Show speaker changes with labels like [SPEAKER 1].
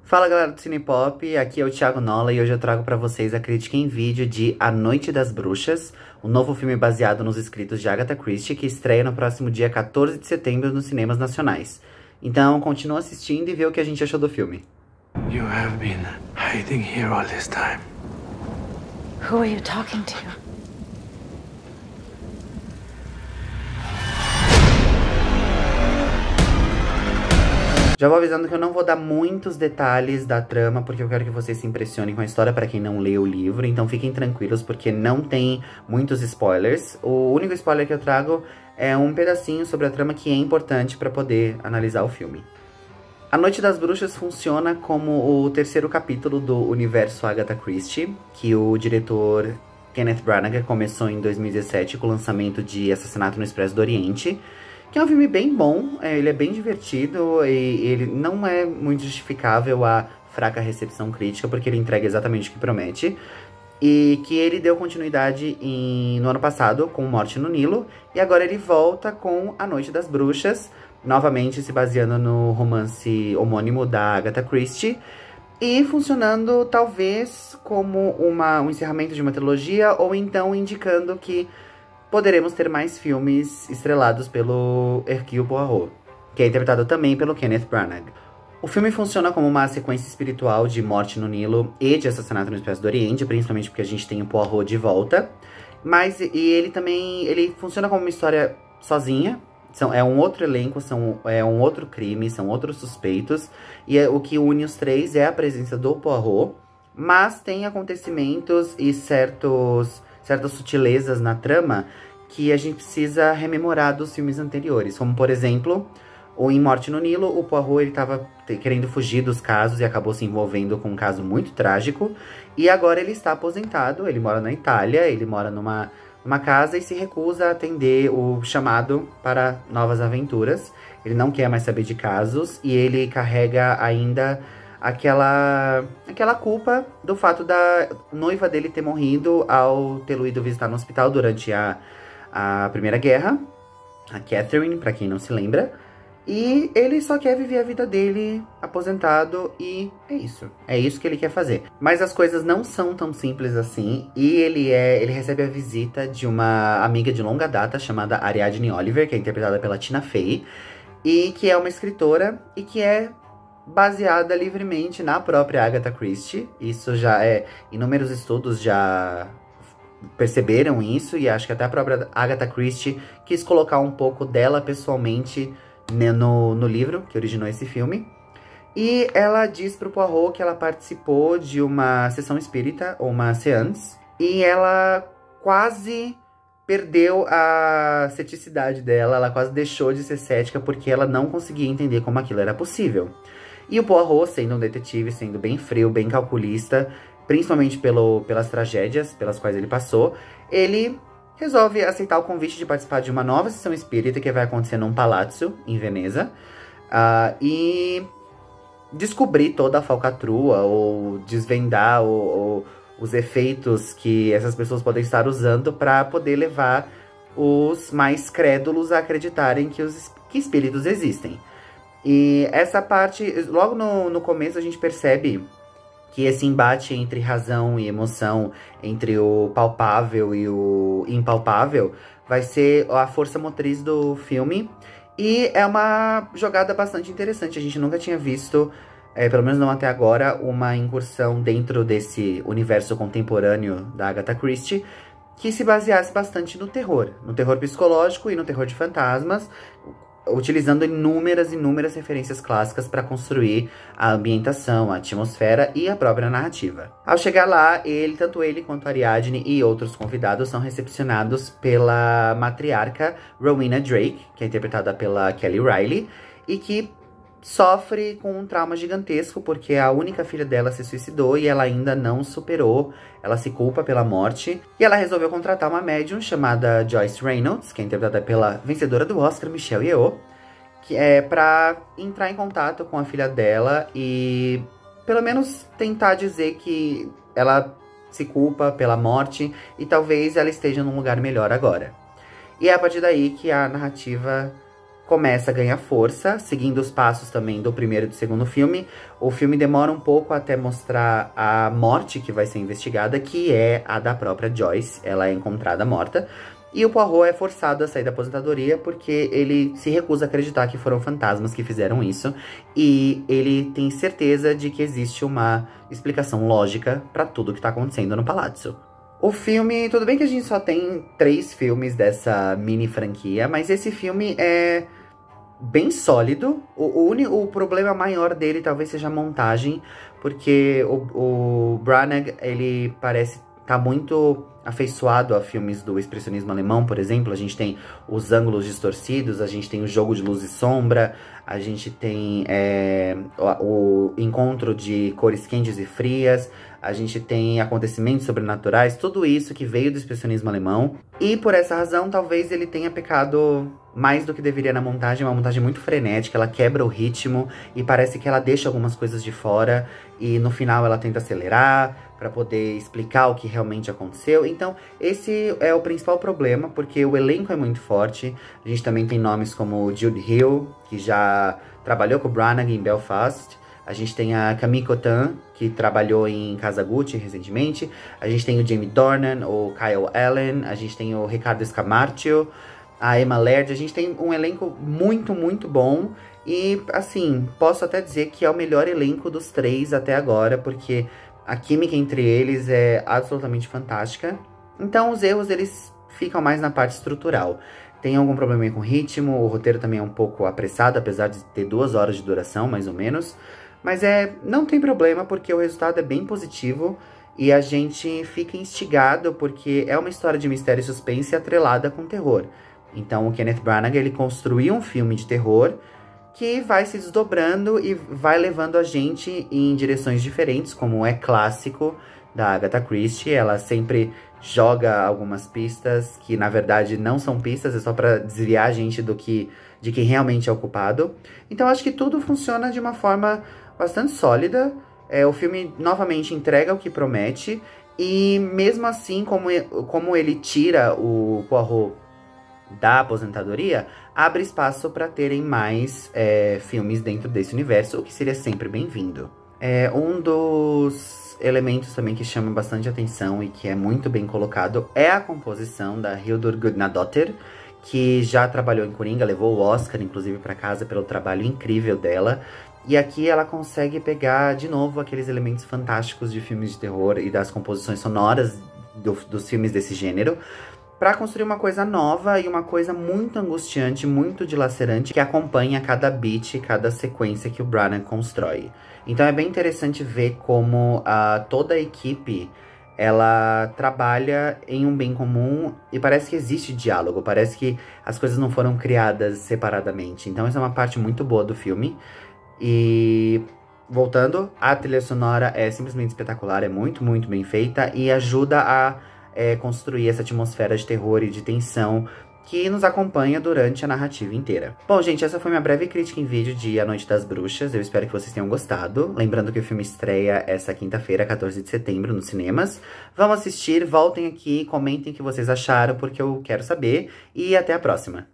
[SPEAKER 1] Fala galera do Cinepop, aqui é o Thiago Nola e hoje eu trago pra vocês a crítica em vídeo de A Noite das Bruxas, um novo filme baseado nos escritos de Agatha Christie que estreia no próximo dia 14 de setembro nos cinemas nacionais. Então continua assistindo e vê o que a gente achou do filme.
[SPEAKER 2] You have been hiding here all this time.
[SPEAKER 3] Who are you talking to?
[SPEAKER 1] Já vou avisando que eu não vou dar muitos detalhes da trama, porque eu quero que vocês se impressionem com a história para quem não leu o livro. Então fiquem tranquilos, porque não tem muitos spoilers. O único spoiler que eu trago é um pedacinho sobre a trama que é importante para poder analisar o filme. A Noite das Bruxas funciona como o terceiro capítulo do universo Agatha Christie, que o diretor Kenneth Branagh começou em 2017 com o lançamento de Assassinato no Expresso do Oriente, que é um filme bem bom, ele é bem divertido e ele não é muito justificável a fraca recepção crítica, porque ele entrega exatamente o que promete. E que ele deu continuidade no ano passado com Morte no Nilo, e agora ele volta com A Noite das Bruxas, novamente se baseando no romance homônimo da Agatha Christie, e funcionando talvez como um encerramento de uma trilogia, ou então indicando que poderemos ter mais filmes estrelados pelo Hercule Poirot, que é interpretado também pelo Kenneth Branagh. O filme funciona como uma sequência espiritual de Morte no Nilo e de Assassinato no Expresso do Oriente, principalmente porque a gente tem o Poirot de volta. Mas ele funciona como uma história sozinha. É um outro elenco, é um outro crime, são outros suspeitos. E o que une os três é a presença do Poirot. Mas tem acontecimentos e certas sutilezas na trama que a gente precisa rememorar dos filmes anteriores. Como, por exemplo, em Morte no Nilo, o Poirot ele estava querendo fugir dos casos e acabou se envolvendo com um caso muito trágico. E agora ele está aposentado, ele mora na Itália, ele mora numa casa e se recusa a atender o chamado para novas aventuras. Ele não quer mais saber de casos e ele carrega ainda aquela culpa do fato da noiva dele ter morrido ao tê-lo ido visitar no hospital durante a Primeira Guerra, a Catherine, pra quem não se lembra. E ele só quer viver a vida dele aposentado e é isso. É isso que ele quer fazer. Mas as coisas não são tão simples assim. E ele recebe a visita de uma amiga de longa data chamada Ariadne Oliver, que é interpretada pela Tina Fey. E que é uma escritora e que é baseada livremente na própria Agatha Christie. Isso já inúmeros estudos já perceberam isso, e acho que até a própria Agatha Christie quis colocar um pouco dela pessoalmente no livro que originou esse filme. E ela diz pro Poirot que ela participou de uma sessão espírita, ou uma séance, e ela quase perdeu a ceticidade dela, ela quase deixou de ser cética porque ela não conseguia entender como aquilo era possível. E o Poirot, sendo um detetive, sendo bem frio, bem calculista, principalmente pelas tragédias pelas quais ele passou, ele resolve aceitar o convite de participar de uma nova sessão espírita que vai acontecer num palácio em Veneza, e descobrir toda a falcatrua, ou desvendar os efeitos que essas pessoas podem estar usando para poder levar os mais crédulos a acreditarem que espíritos existem. E essa parte, logo no começo a gente percebe que esse embate entre razão e emoção, entre o palpável e o impalpável, vai ser a força motriz do filme. E é uma jogada bastante interessante. A gente nunca tinha visto, pelo menos não até agora, uma incursão dentro desse universo contemporâneo da Agatha Christie que se baseasse bastante no terror psicológico e no terror de fantasmas, utilizando inúmeras referências clássicas para construir a ambientação, a atmosfera e a própria narrativa. Ao chegar lá, tanto ele quanto a Ariadne e outros convidados são recepcionados pela matriarca Rowena Drake, que é interpretada pela Kelly Reilly, e que sofre com um trauma gigantesco porque a única filha dela se suicidou e ela ainda não superou, ela se culpa pela morte. E ela resolveu contratar uma médium chamada Joyce Reynolds, que é interpretada pela vencedora do Oscar, Michelle Yeoh, que é pra entrar em contato com a filha dela e pelo menos tentar dizer que ela se culpa pela morte e talvez ela esteja num lugar melhor agora. E é a partir daí que a narrativa começa a ganhar força, seguindo os passos também do primeiro e do segundo filme. O filme demora um pouco até mostrar a morte que vai ser investigada, que é a da própria Joyce. Ela é encontrada morta. E o Poirot é forçado a sair da aposentadoria porque ele se recusa a acreditar que foram fantasmas que fizeram isso. E ele tem certeza de que existe uma explicação lógica para tudo que tá acontecendo no Palácio. O filme, tudo bem que a gente só tem 3 filmes dessa mini franquia, mas esse filme é bem sólido. O problema maior dele talvez seja a montagem, porque o Branagh, ele parece tá muito afeiçoado a filmes do expressionismo alemão, por exemplo. A gente tem os ângulos distorcidos, a gente tem o jogo de luz e sombra, a gente tem o encontro de cores quentes e frias, a gente tem acontecimentos sobrenaturais, tudo isso que veio do expressionismo alemão. E por essa razão, talvez ele tenha pecado mais do que deveria na montagem. É uma montagem muito frenética, ela quebra o ritmo e parece que ela deixa algumas coisas de fora. E no final ela tenta acelerar para poder explicar o que realmente aconteceu. Então esse é o principal problema, porque o elenco é muito forte. A gente também tem nomes como Jude Hill, que já trabalhou com o Branagh em Belfast. A gente tem a Camille Cottin, que trabalhou em Casa Gucci recentemente. A gente tem o Jamie Dornan, o Kyle Allen. A gente tem o Ricardo Scamarcio, a Emma Laird. A gente tem um elenco muito, muito bom. E, assim, posso até dizer que é o melhor elenco dos 3 até agora, porque a química entre eles é absolutamente fantástica. Então, os erros, eles ficam mais na parte estrutural. Tem algum problema com o ritmo, o roteiro também é um pouco apressado, apesar de ter 2 horas de duração, mais ou menos. Mas não tem problema, porque o resultado é bem positivo e a gente fica instigado, porque é uma história de mistério e suspense atrelada com terror. Então o Kenneth Branagh, ele construiu um filme de terror que vai se desdobrando e vai levando a gente em direções diferentes, como é clássico da Agatha Christie. Ela sempre joga algumas pistas que, na verdade, não são pistas, é só pra desviar a gente de quem realmente é o culpado. Então acho que tudo funciona de uma forma bastante sólida. O filme, novamente, entrega o que promete. E mesmo assim, como ele tira o Poirot da aposentadoria, abre espaço para terem mais filmes dentro desse universo, o que seria sempre bem-vindo. Um dos elementos também que chama bastante atenção e que é muito bem colocado é a composição da Hildur Guðnadóttir, que já trabalhou em Coringa, levou o Oscar, inclusive, para casa pelo trabalho incrível dela. E aqui ela consegue pegar, de novo, aqueles elementos fantásticos de filmes de terror e das composições sonoras dos filmes desse gênero, para construir uma coisa nova e uma coisa muito angustiante, muito dilacerante, que acompanha cada beat, cada sequência que o Branagh constrói. Então é bem interessante ver como toda a equipe, ela trabalha em um bem comum e parece que existe diálogo, parece que as coisas não foram criadas separadamente. Então essa é uma parte muito boa do filme. E voltando, a trilha sonora é simplesmente espetacular, é muito, muito bem feita e ajuda a construir essa atmosfera de terror e de tensão que nos acompanha durante a narrativa inteira. Bom, gente, essa foi minha breve crítica em vídeo de A Noite das Bruxas. Eu espero que vocês tenham gostado. Lembrando que o filme estreia essa quinta-feira, 14 de setembro, nos cinemas. Vão assistir, voltem aqui, comentem o que vocês acharam, porque eu quero saber. E até a próxima!